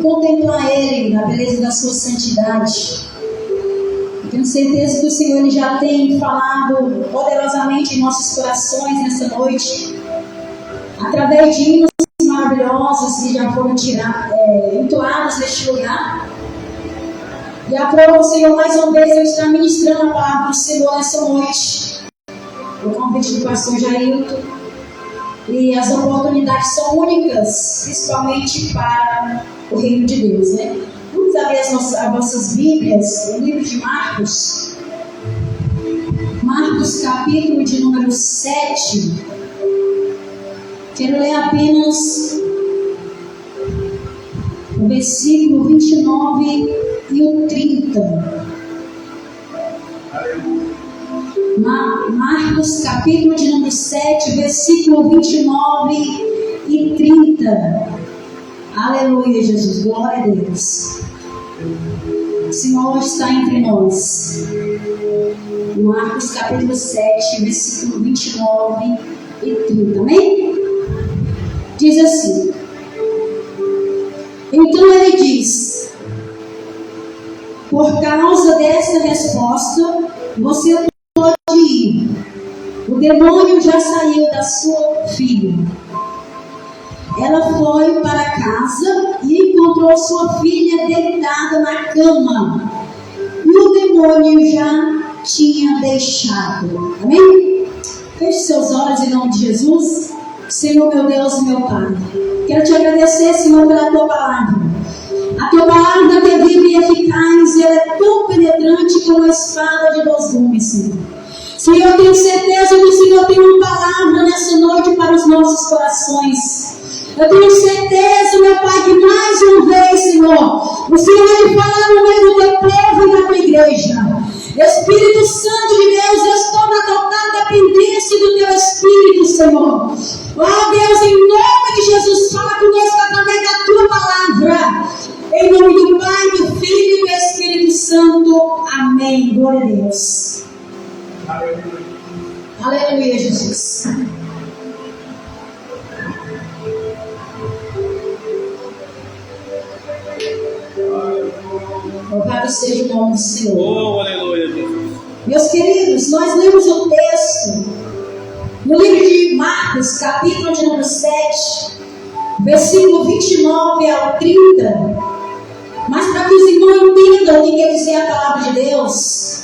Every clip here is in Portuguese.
contemplar Ele, na beleza da sua santidade. Eu tenho certeza que o Senhor Ele já tem falado poderosamente em nossos corações nessa noite, através de hinos maravilhosos que já foram entoados neste lugar. E aprova o Senhor mais uma vez eu estar ministrando a palavra do Senhor nessa noite. O convite do pastor Jailton. E as oportunidades são únicas, principalmente para o reino de Deus, né? Vamos abrir as vossas Bíblias, o livro de Marcos. Marcos, capítulo de número 7. Quero ler apenas o versículo 29 e o 30. Marcos, capítulo de número 7, versículo 29 e 30. Aleluia, Jesus, glória a Deus. O Senhor está entre nós. Marcos, capítulo 7, versículo 29 e 30. Amém? Diz assim: então ele diz: por causa desta resposta, você pode ir. O demônio já saiu da sua filha. Ela foi para casa e encontrou sua filha deitada na cama. E o demônio já tinha deixado. Amém? Feche seus olhos em nome de Jesus. Senhor, meu Deus e meu Pai, quero te agradecer, Senhor, pela tua palavra. A tua palavra que é viva e eficaz, e ela é tão penetrante como a espada de dois gumes, Senhor. Senhor, eu tenho certeza que o Senhor tem uma palavra nessa noite para os nossos corações. Eu tenho certeza, meu Pai, que mais uma vez, Senhor, o Senhor vai falar no meio do teu povo e da tua igreja. Espírito Santo de Deus, eu estou na total dependência do teu Espírito, Senhor. Oh Deus, em nome de Jesus, fala conosco através da tua palavra. Em nome do Pai, do Filho e do Espírito Santo. Amém. Glória a Deus. Aleluia. Aleluia, Jesus. Louvado seja o nome do Senhor. Oh, aleluia, Jesus. Meus queridos, nós lemos o texto no livro de Marcos, capítulo de número 7, versículo 29 ao 30. Mas para que os irmãos entendam o que quer dizer a palavra de Deus,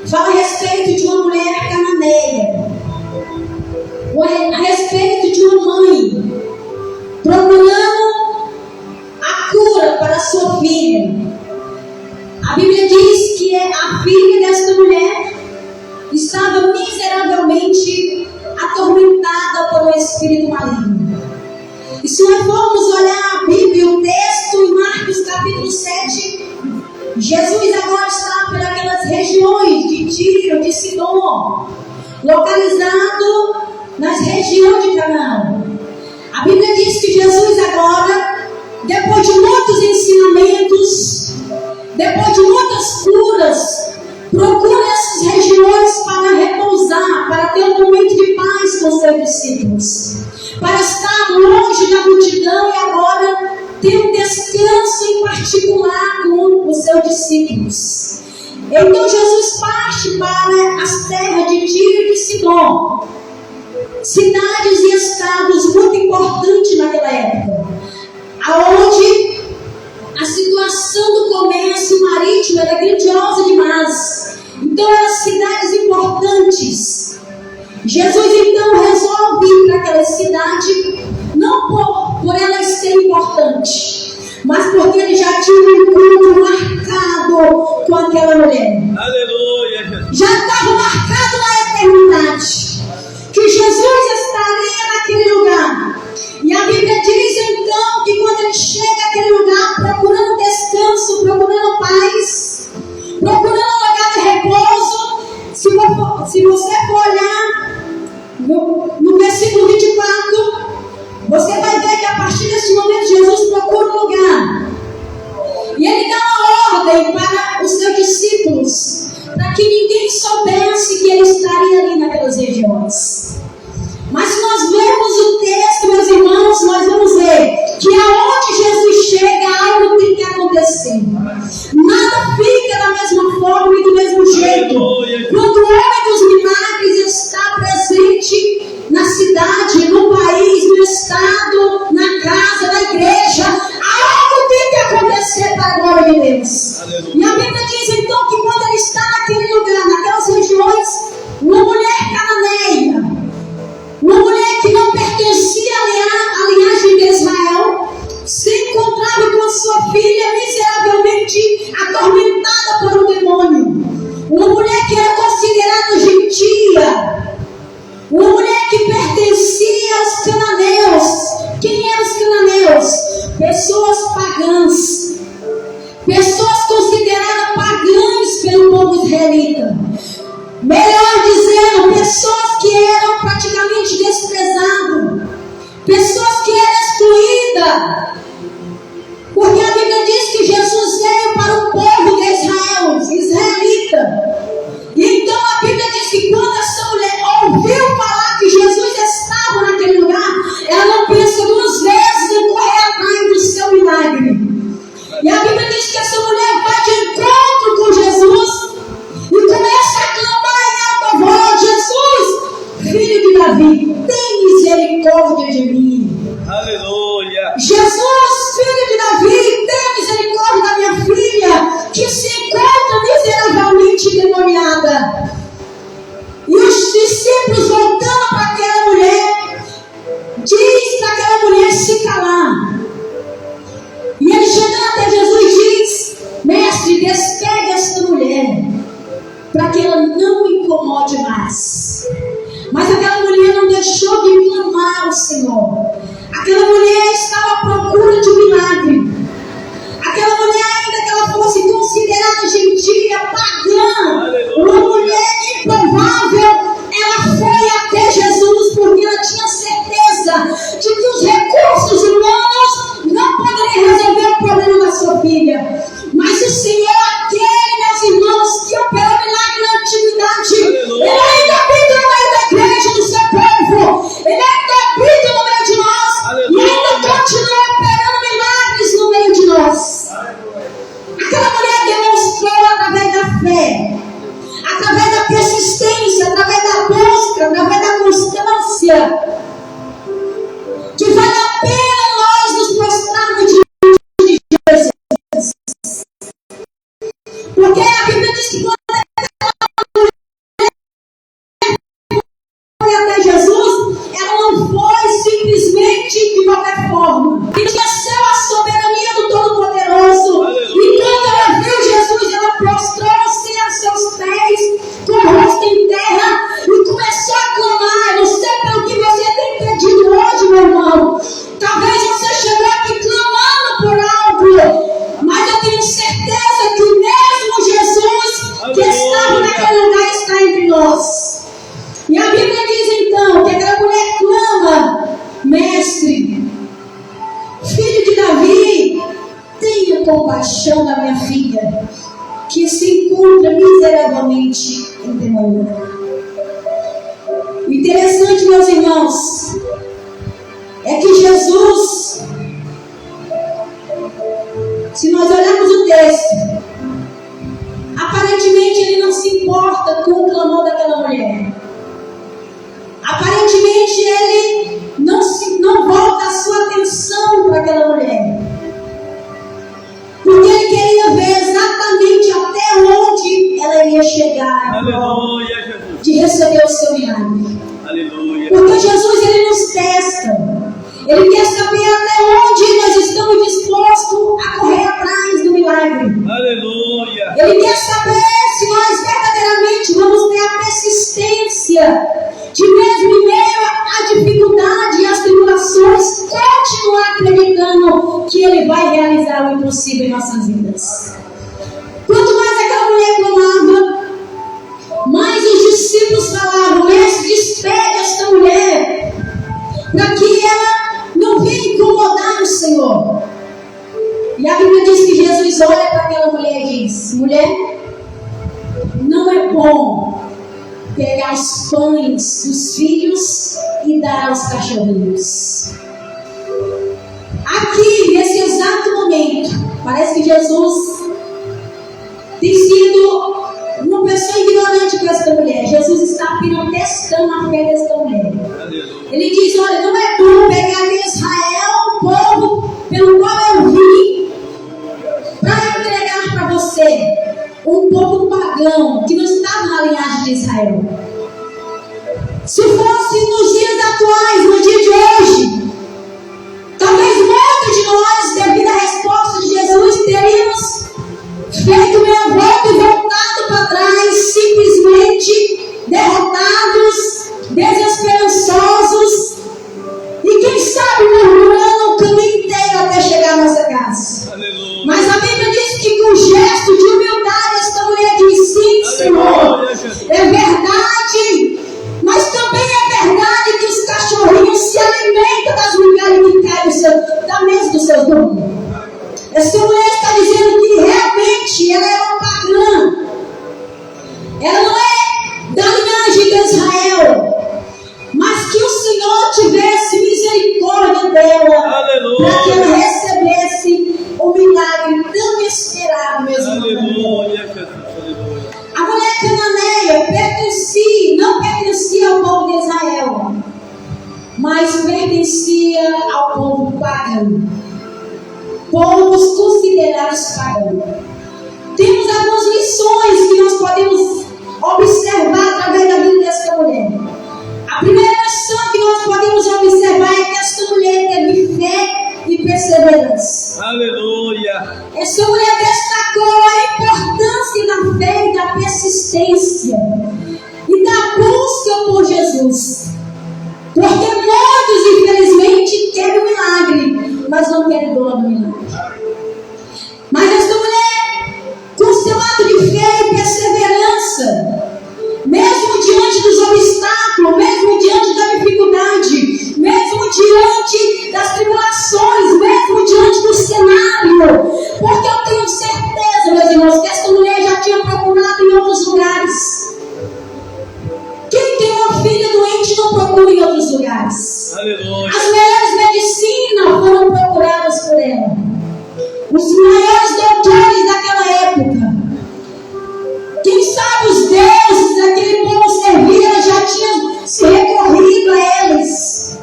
fala a respeito de uma mulher cananeia, a respeito de uma mãe procurando a cura para a sua filha. A Bíblia diz que a filha desta mulher estava miseravelmente atormentada por um espírito maligno. E se nós formos olhar a Bíblia, o texto em Marcos capítulo 7, Jesus agora está por aquelas regiões de Tiro, de Sidom, localizado nas regiões de Canaã. A Bíblia diz que Jesus agora, depois de muitos ensinamentos, depois de muitas curas, procura essas regiões para repousar, para ter um momento de paz com os seus discípulos, para estar longe da multidão e agora ter um descanso em particular com os seus discípulos. Então Jesus parte para as terras de Tiro e de Sidom, cidades e estados muito importantes naquela época, aonde a situação do comércio marítimo era grandiosa demais. Então eram cidades importantes. Jesus então resolve ir para aquela cidade, não por ela ser importante, mas porque ele já tinha um encontro marcado com aquela mulher. Aleluia. Já estava marcado na eternidade que Jesus estaria naquele lugar. E a Bíblia diz então que quando ele chega àquele lugar procurando descanso, procurando paz, procurando um lugar de repouso, se você for olhar no versículo 24, você vai ver que a partir desse momento Jesus procura um lugar. E ele dá uma ordem para os seus discípulos, para que ninguém soubesse que ele estaria ali naquelas regiões. Deus, pessoas pagãs, pessoas consideradas pagãs pelo povo israelita. Melhor dizendo, pessoas que eram praticamente desprezadas, pessoas que eram excluídas. Porque a Bíblia diz que Jesus veio para o povo de Israel, israelita. E então a Bíblia diz que quando essa mulher ouviu falar que Jesus estava naquele lugar, ela não pensa duas vezes em correr atrás do seu milagre. E a Bíblia diz que essa mulher vai de encontro com Jesus e começa a clamar em alta voz: Jesus, filho de Davi, tem misericórdia de mim. Aleluia. Jesus, filho de Davi, tem misericórdia da minha filha, que se encontra miseravelmente endemoniada. E os discípulos, voltando para aquela mulher, diz para aquela mulher se calar. E ele, chegando até Jesus, diz: mestre, despegue esta mulher, para que ela não incomode mais. Mas aquela mulher não deixou de clamar ao Senhor. Aquela mulher estava à procura de milagre. Aquela mulher, ainda que ela fosse considerada gentia, pagã, uma mulher improvável, ela foi até Jesus porque ela tinha certeza de que os recursos humanos não poderiam resolver o problema da sua filha. Mas o Senhor, aquele, meus irmãos, que operou milagre na antiguidade, Ele ainda habita no meio da igreja do seu povo. Ele ainda habita no meio de nós. E ainda continua operando milagres no meio de nós. Aquela mulher demonstrou através da fé, através da persistência, através da busca, através da constância, que vale a pena nós nos prostrarmos diante de Jesus. Porque a Bíblia diz que quando foi até Jesus, ela não foi simplesmente de qualquer forma. E conheceu a soberania do Todo-Poderoso. E quando ela viu Jesus, ela prostrou-se a seus pés, com o rosto em terra, e começou a clamar. Eu não sei pelo que você tem pedido hoje, meu irmão. Talvez você chegou aqui clamando por algo, mas eu tenho certeza que o mesmo Jesus que estava naquele lugar está entre nós. E a Bíblia diz então que aquela mulher clama: mestre, filho de Davi, tenha compaixão da minha filha, que se encontra miseravelmente endemoniada. O interessante, meus irmãos, é que Jesus, se nós olharmos o texto, aparentemente ele não se importa com o clamor daquela mulher. Aparentemente ele não volta a sua atenção para aquela mulher, porque ele queria ver exatamente até onde ela iria chegar. Aleluia, Jesus. De receber o seu milagre. Aleluia. Porque Jesus, ele nos testa. Ele quer saber até onde nós estamos dispostos a correr atrás do milagre. Aleluia. Ele quer saber se nós verdadeiramente vamos ter a persistência de, mesmo em meio à dificuldade e às tribulações, continuar acreditando que Ele vai realizar o impossível em nossas vidas. Quanto mais aquela mulher clamava, mais os discípulos falavam: mestre, despegue esta mulher, para que ela não venha incomodar o Senhor. E a Bíblia diz que Jesus olha para aquela mulher e diz: mulher, não é bom pegar os pães dos filhos e dar aos cachorrinhos. Aqui, nesse exato momento, parece que Jesus tem sido uma pessoa ignorante com esta mulher. Jesus está apenas testando a fé desta mulher. Ele diz: olha, não é bom pegar de Israel, o povo pelo qual eu vim, para entregar para você, um povo pagão que não estava na linhagem de Israel. Se fosse nos dias atuais, no dia de hoje, talvez muitos de nós, devido à resposta de Jesus, teríamos feito meia volta e voltado para trás, simplesmente derrotados, desesperançosos, e quem sabe murmurando o caminho inteiro coisas do seu dono. Essa mulher está dizendo que realmente ela é uma pagã. Ela não é da linhagem de Israel. Mas que o Senhor tivesse misericórdia dela. Aleluia. Para que ela recebesse o milagre tão esperado, meus irmãos. Aleluia, Jesus. Aleluia. A mulher cananeia não pertencia ao povo de Israel, mas pertencia ao povo pagão. Povos considerados pagãos. Temos algumas lições que nós podemos observar através da vida desta mulher. A primeira lição que nós podemos observar é que esta mulher teve fé e perseverança. Aleluia. Essa mulher destacou a importância da fé e da persistência e da busca por Jesus. Porque muitos, infelizmente, querem o milagre, mas não querem dor do milagre. Mas esta mulher, com seu ato de fé e perseverança, mesmo diante dos obstáculos, mesmo diante da dificuldade, mesmo diante das tribulações, mesmo diante do cenário, porque eu tenho certeza, meus irmãos, que esta mulher já tinha procurado em outros lugares. Quem tem uma filha doente não procura em outros lugares. Aleluia. As melhores medicinas foram procuradas por ela. Os maiores doutores daquela época. Quem sabe os deuses daquele povo servia, ela já tinha se recorrido a eles.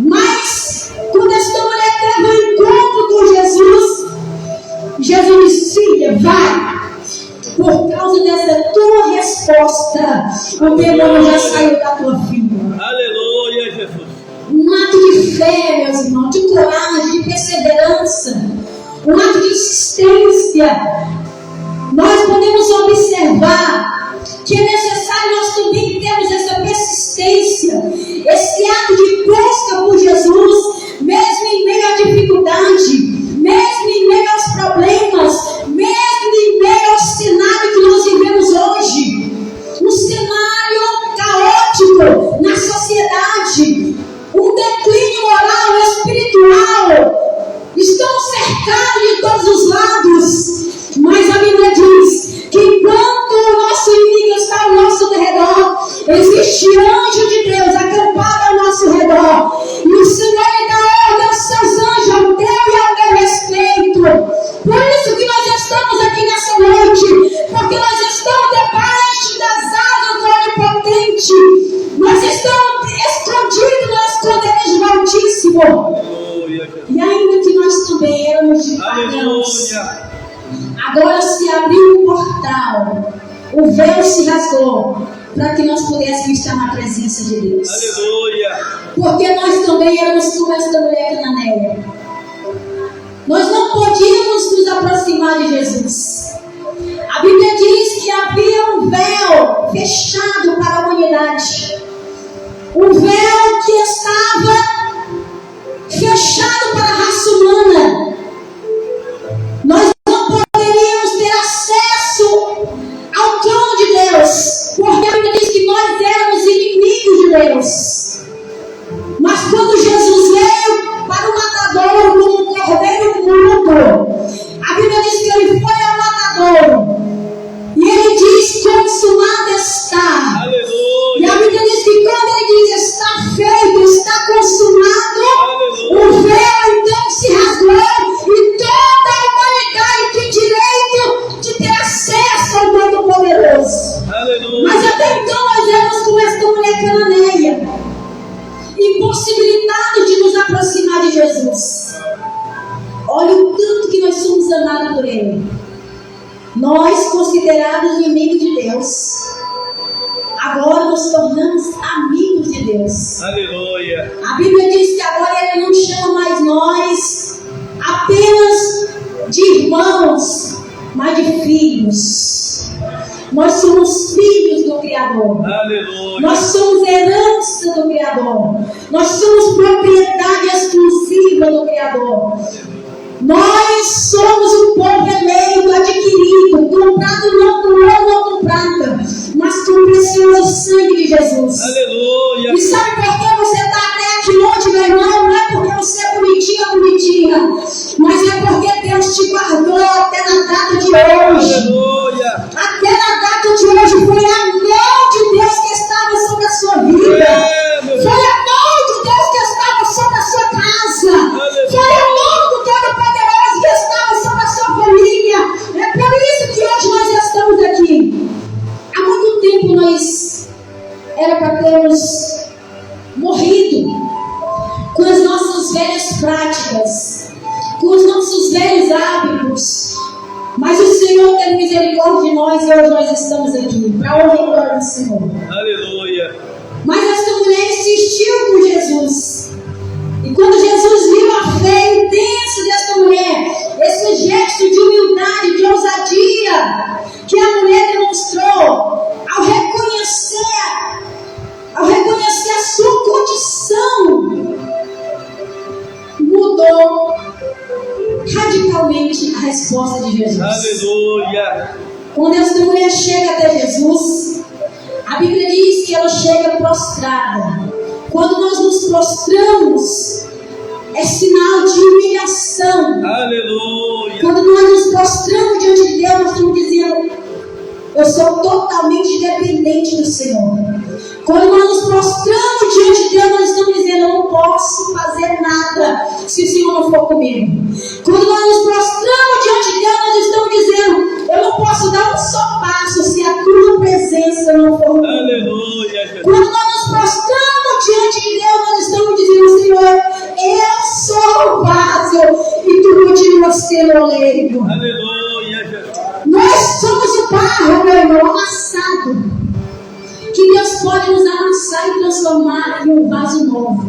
Mas, quando esta mulher teve um encontro com Jesus, Jesus disse: filha, vai. Por causa dessa tua resposta, o demônio já saiu da tua vida. Aleluia, Jesus. Um ato de fé, meus irmãos, de coragem, de perseverança, um ato de insistência. Nós podemos observar que é necessário nós também termos essa persistência, esse ato de busca por Jesus, mesmo em meio à dificuldade, mesmo em meio aos problemas, mesmo em meio ao cenário que nós vivemos hoje, um cenário caótico na sociedade, um declínio moral e espiritual. Estamos cercados de todos os lados. Mas a Bíblia diz que enquanto o nosso inimigo está ao nosso redor, existe anjo de Deus acampado ao nosso redor. E o Senhor dá ordem aos seus anjos, ao teu e ao meu respeito. Por isso que nós estamos aqui nessa noite, porque nós estamos debaixo das asas do Onipotente. Nós estamos escondidos no esconderijo do Altíssimo. Aleluia. E ainda que nós também éramos de pagãos, Aleluia. agora se abriu um portal, o véu se rasgou, para que nós pudéssemos estar na presença de Deus. Aleluia. Porque nós também éramos como esta mulher cananeia. Nós não podíamos nos aproximar de Jesus. A Bíblia diz que havia um véu fechado para a humanidade. Um véu que estava fechado para a raça humana. Nós poderíamos ter acesso ao trono de Deus, porque a Bíblia diz que nós éramos inimigos de Deus. Mas quando Jesus veio para o matadouro como um cordeiro mudo, a Bíblia diz que ele foi ao matadouro e ele diz: consumado está. Aleluia. E a Bíblia diz que quando ele diz está feito, está consumado, Aleluia. o véu então se rasgou e toda a humanidade tem direito de ter acesso ao Todo-Poderoso. Aleluia. Mas até então nós éramos como esta mulher cananeia, impossibilitados de nos aproximar de Jesus. Olha o tanto que nós somos amados por Ele. Nós, considerados inimigos de Deus, agora nos tornamos amigos de Deus. Aleluia. A Bíblia diz que agora Ele não chama mais nós apenas de irmãos, mas de filhos. Nós somos filhos do Criador. Aleluia. Nós somos herança do Criador. Nós somos propriedade exclusiva do Criador. Nós somos um povo eleito, adquirido, comprado não com ouro ou com prata, mas com o precioso sangue de Jesus. Aleluia. E sabe por que você está até aqui hoje, meu irmão? Não é porque você é bonitinho ou bonitinha, mas é porque Deus te guardou até na data de hoje. Aleluia. Até na data de hoje foi a mão de Deus que estava sobre a sua vida. Foi a mão de Deus que estava sobre a sua casa. Foi a mão do Todo-Poderoso que estava sobre a sua família. É por isso que hoje nós estamos aqui. Há muito tempo nós era para termos morrido com as nossas velhas práticas, com os nossos velhos hábitos. Mas o Senhor tem misericórdia de nós e hoje nós estamos aqui para honrar e glória do Senhor. Aleluia. Mas esta mulher insistiu com Jesus. E quando Jesus viu a fé intensa desta mulher, esse gesto de humildade, de ousadia que a mulher demonstrou, ao reconhecer a sua condição, mudou radicalmente a resposta de Jesus. Aleluia. Quando esta mulher chega até Jesus, a Bíblia diz que ela chega prostrada. Quando nós nos prostramos, é sinal de humilhação. Aleluia. Quando nós nos prostramos diante de Deus, nós estamos dizendo: eu sou totalmente dependente do Senhor. Quando nós nos prostramos diante de Deus, nós estamos dizendo: eu não posso fazer nada se o Senhor não for comigo. Quando nós nos prostramos diante de Deus, nós estamos dizendo: eu não posso dar um só passo se a tua presença não for comigo. Aleluia, Jesus. Quando nós nos prostramos diante de Deus, nós estamos dizendo: Senhor, eu sou o vaso e tu continuas sendo o oleiro. Aleluia, Jesus. Nós somos o barro, meu irmão, amassado, que Deus pode nos amassar e transformar em um vaso novo.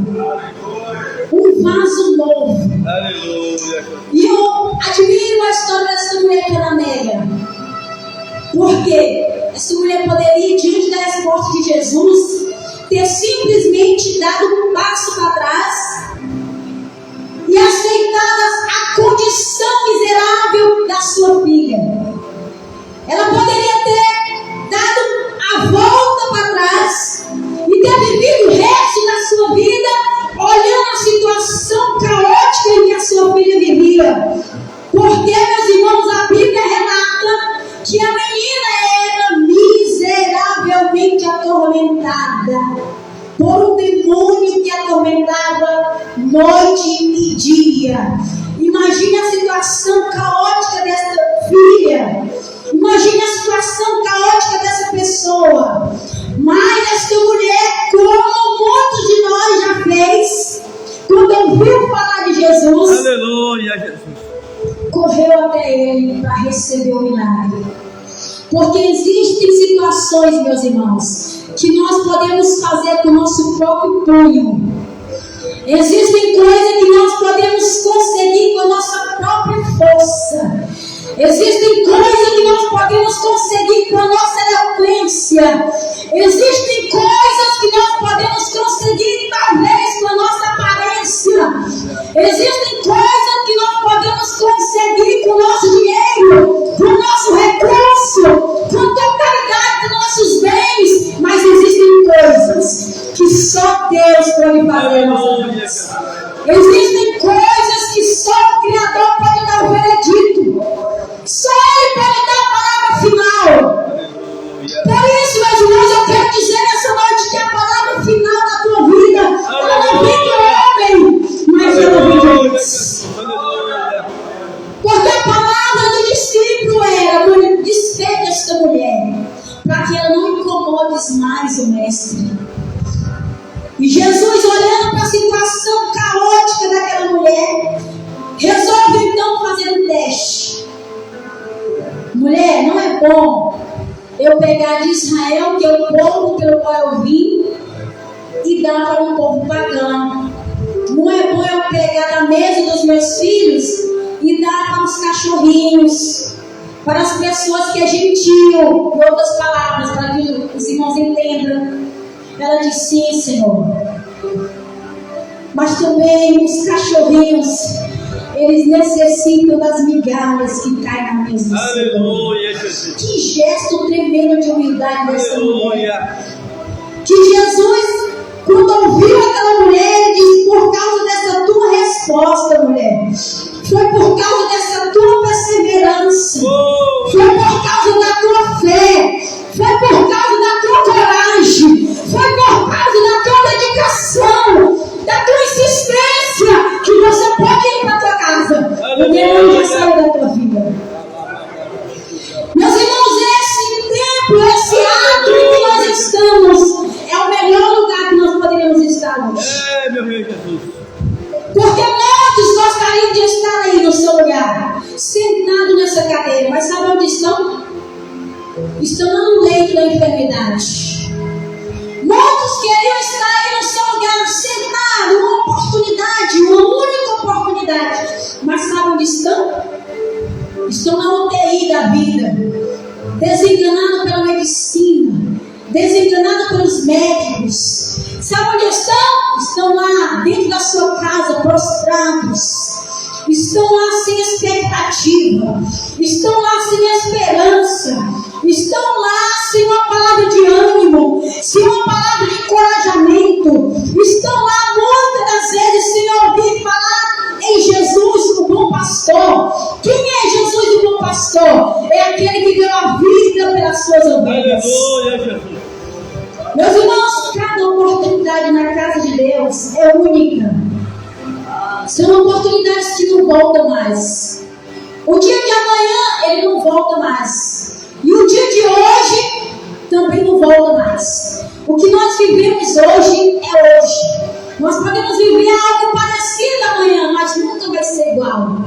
Um vaso novo. Aleluia. E eu admiro a história dessa mulher cananeia. Porque essa mulher poderia, diante da resposta de Jesus, ter simplesmente dado um passo para trás e aceitado a condição miserável da sua filha. Ela poderia ter dado a volta para trás e ter vivido o resto da sua vida olhando a situação caótica em que a sua filha vivia. Porque, meus irmãos, a Bíblia relata que a menina era miseravelmente atormentada por um demônio que atormentava noite e dia. Imagine a situação caótica dessa filha. Imagine a situação caótica dessa pessoa. Mas esta mulher, como muitos de nós já fez, quando ouviu falar de Jesus, Aleluia, Jesus. correu até ele para receber o milagre. Porque existem situações, meus irmãos, que nós podemos fazer com o nosso próprio punho. Existem coisas que nós podemos conseguir com a nossa própria força. Existem coisas que nós podemos conseguir com a nossa eloquência. Existem coisas que nós podemos conseguir, talvez, com a nossa aparência. Existem coisas que nós podemos conseguir com o nosso dinheiro, com o nosso recurso, com a totalidade dos nossos bens. Mas existem coisas que só Deus pode fazer na nossa vida. Existem coisas que só o Criador pode dar o veredito. Só Ele pode dar a palavra final. Por isso, meus irmãos, eu quero dizer nessa noite que a palavra final da tua vida, ela não vem do homem, mas ela vem de Deus. Porque a palavra do discípulo era: despede esta mulher, para que ela não incomode mais o mestre. E Jesus, olhando para a situação caótica daquela mulher, resolve então fazer um teste. Mulher, não é bom eu pegar de Israel, que é o povo pelo qual eu vim, e dar para um povo pagão. Não é bom eu pegar da mesa dos meus filhos e dar para os cachorrinhos, para as pessoas que é gentil, em outras palavras, para que os irmãos entendam. Ela disse: sim, Senhor. Mas também os cachorrinhos, eles necessitam das migalhas que caem na mesa do Senhor. Aleluia, Jesus. Que gesto tremendo de humildade dessa mulher. Aleluia. Que Jesus, quando ouviu aquela mulher, ele disse: por causa dessa tua resposta, mulher, oportunidade. Muitos queriam estar aí no seu lugar, sentado, uma oportunidade, uma única oportunidade. Mas sabe onde estão? Estão na UTI da vida, desencanados pela medicina, desencanados pelos médicos. Sabe onde estão? Estão lá dentro da sua casa, prostrados. Estão lá sem expectativa. Estão lá sem esperança. Estão lá sem uma palavra de ânimo, sem uma palavra de encorajamento. Estão lá muitas das vezes sem ouvir falar em Jesus, o bom pastor. Quem é Jesus, o bom pastor? É aquele que deu a vida pelas suas ovelhas. Aleluia, Jesus. Meus irmãos, cada oportunidade na casa de Deus é única. São oportunidades que não voltam mais. O dia de amanhã, ele não volta mais. E o dia de hoje, também não volta mais. O que nós vivemos hoje é hoje. Nós podemos viver algo parecido amanhã, mas nunca vai ser igual.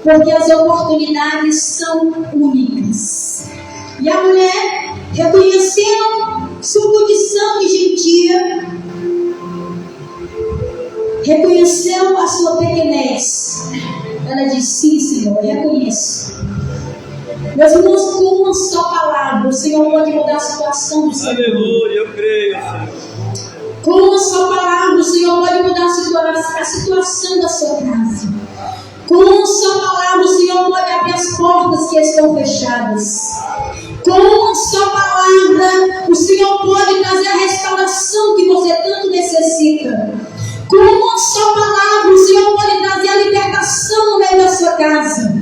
Porque as oportunidades são únicas. E a mulher, reconhecendo sua condição de gentia, reconheceu a sua pequenez. Ela disse: sim, Senhor, eu reconheço. Meus irmãos, com uma só palavra, o Senhor pode mudar a situação do seu. Aleluia, eu creio, Senhor. Com uma só palavra, o Senhor pode mudar a situação da sua casa. Com uma só palavra, o Senhor pode abrir as portas que estão fechadas. Com uma só palavra, o Senhor pode trazer a restauração que você tanto necessita. Com uma só palavra, o Senhor pode trazer a libertação no meio da sua casa.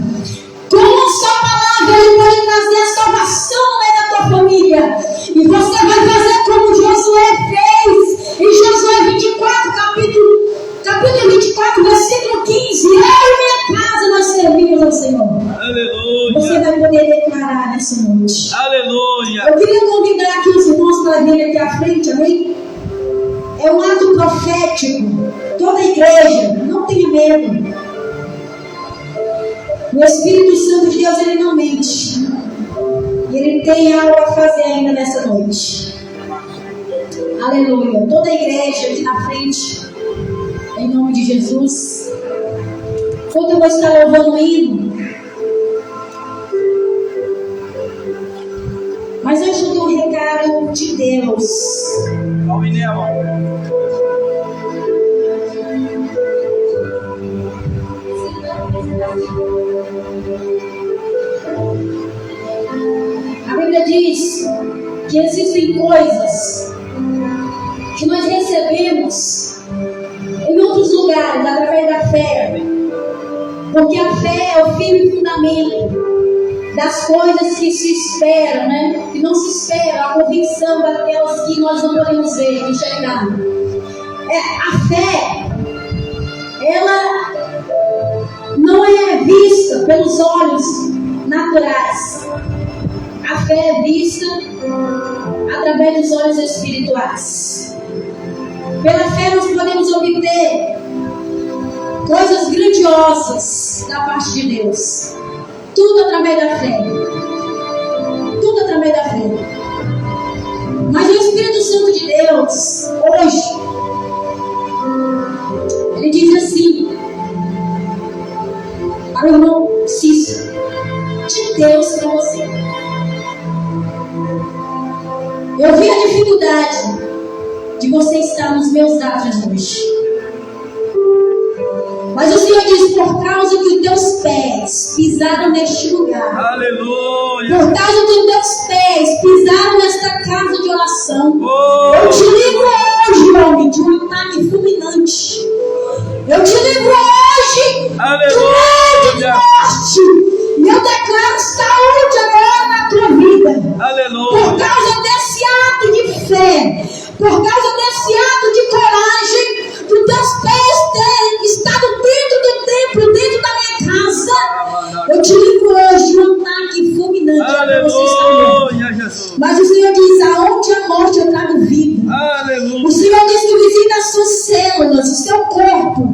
Com uma só palavra, Ele pode trazer a salvação no meio da tua família. E você vai fazer como Josué fez em Josué 24, capítulo 24, versículo 15. Eu e minha casa nós servimos ao Senhor. Aleluia. Você vai poder declarar nessa noite. Aleluia. Eu queria convidar aqui os irmãos para virem aqui à frente, amém? É um ato profético. Toda a igreja, não tenha medo. O Espírito Santo de Deus, ele não mente. E ele tem algo a fazer ainda nessa noite. Aleluia. Toda a igreja aqui na frente, em nome de Jesus. Enquanto eu vou estar louvando o hino, mas eu te dou um recado de Deus. A Bíblia diz que existem coisas que nós recebemos em outros lugares através da fé, porque a fé é o firme e fundamento das coisas que se esperam, né? Que não se espera, a convicção daquelas que nós não podemos ver, enxergar. A fé, ela não é vista pelos olhos naturais. A fé é vista através dos olhos espirituais. Pela fé nós podemos obter coisas grandiosas da parte de Deus. Tudo através da fé. Tudo através da fé. Mas o Espírito Santo de Deus, hoje, ele diz assim ao irmão Cícero: de Deus para você. Eu vi a dificuldade de você estar nos meus atos hoje. Mas o Senhor diz: por causa que os teus pés pisaram neste lugar. Aleluia. Por causa que os teus pés pisaram nesta casa de oração. Eu te livro hoje, homem, de um ataque fulminante. Eu te livro hoje do medo de morte. E eu declaro saúde agora na tua vida. Aleluia. Por causa desse ato de fé, por causa desse ato de coragem, dos teus pés terem estado dentro do templo, dentro da minha casa, eu te livro hoje de um ataque fulminante. Aleluia, Jesus. Mas o Senhor diz: aonde a morte eu trago vida. Aleluia. O Senhor diz que visita as suas células, o seu corpo,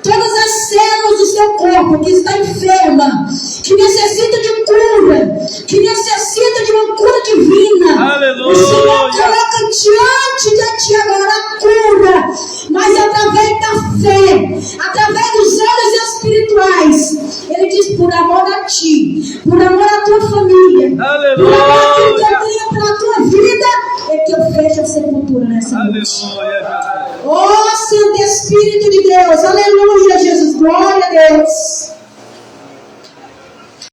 todas as células do seu corpo que está enferma, que necessita de cura, que necessita de uma cura divina. Aleluia. O Senhor coloca diante de ti agora a cura, mas através da fé, através dos olhos espirituais. Ele diz: por amor a ti, por amor à tua família, por amor àquilo que eu tenho para a tua vida, é que eu fecho a sepultura nessa noite. Aleluia. Oh, Santo Espírito de Deus, aleluia, Jesus, glória a Deus.